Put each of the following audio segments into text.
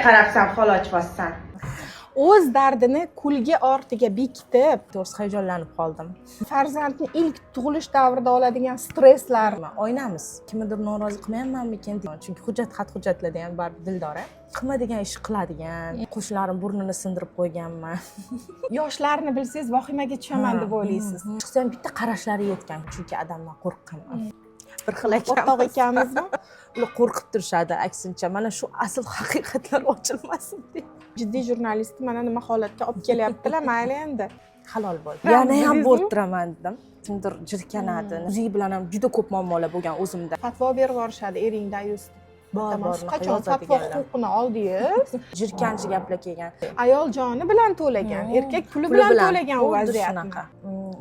qarabsan, hol ochyapsan. O'z dardini kulgi ortiga bekitib, To'g'risi hayajonlanib qoldim. farzandni ilk tug'ilish davrida oladigan stresslar. Oynamiz. Kimnidir norozi qilmayapmanmikin? Chunki xat hujjatlarda ham baribir Dildora qilma degan ish qiladigan. Qo'shnilarim burnini sindirib qo'yganman. Yoshlarni bilsangiz vahimaga tushaman deb o'ylaysiz. Chiqsam bitta qarashlari yetgan, chunki adamdan qo'rqqanman. Bir xil O'rtoq ekanmizmi? Ular qo'rqib turishadi, aksincha. Mana shu asl haqiqatlar ochilmasin deb. Jiddiy jurnalistni mana nima holatga olib kelyaptilar, mayli endi. Halol bo'ldi. Yana ham bo'rttiraman dedim. Kimdir jirkanadi. O'zi bilan ham juda ko'p muammolar bo'lgan o'zimda. Fatvo berib yuborishadi eringdan yuz. Bor Qachon fatvo huquqini oldingiz? Jirkanchi gaplar kelgan. Ayol joni bilan to'lagan, erkak puli bilan to'lagan u vaziyatni.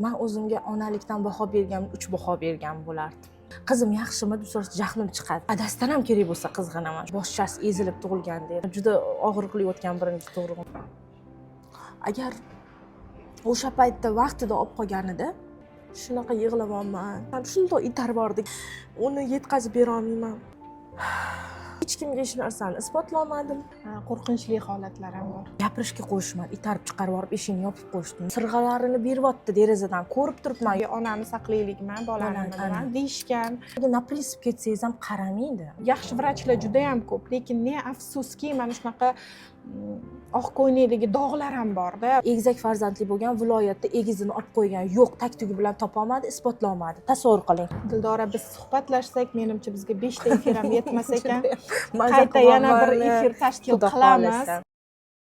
Men o'zimga onalikdan baho bergan, 3 baho bergan bo'lardim. Qizim yaxshimi deb so'rash jahlim chiqadi. Adasdan ham kerak bo'lsa qizg'anaman. Boshchasi ezilib tug'ilgan deb. Juda og'riqli o'tgan birinchi tug'ruqim. Agar o'sha paytda vaqtida olib qolganida shunaqa yig'lamonman. Men shunday itar bordik. Uni yetkazib bera olmayman. Hech kimga hech narsani isbotlolmadim. Qo'rqinchli holatlar ham bor. Gapirishga qo'yishmadi. Itarib chiqarib yuborib eshikni yopib qo'yishdim. Sirg'alarini beryapti derazadan ko'rib turibman. Onani saqlaylikman, bolani bilan deyishgan. Na prinsip ketsangiz ham qaramaydi. Yaxshi vrachlar juda ham ko'p, lekin ne afsuski mana shunaqa oq ko'ynakdagi dog'lar ham bor-da. Egizak farzandli bo'lgan viloyatda egizini olib qo'ygan yo'q, taktugi bilan topolmadi, isbotlolmadi. Tasavvur qiling. Dildora, biz suhbatlashsak, menimcha bizga 5 ta efir ham yetmas ekan. Qayta yana bir efir tashkil qilamiz.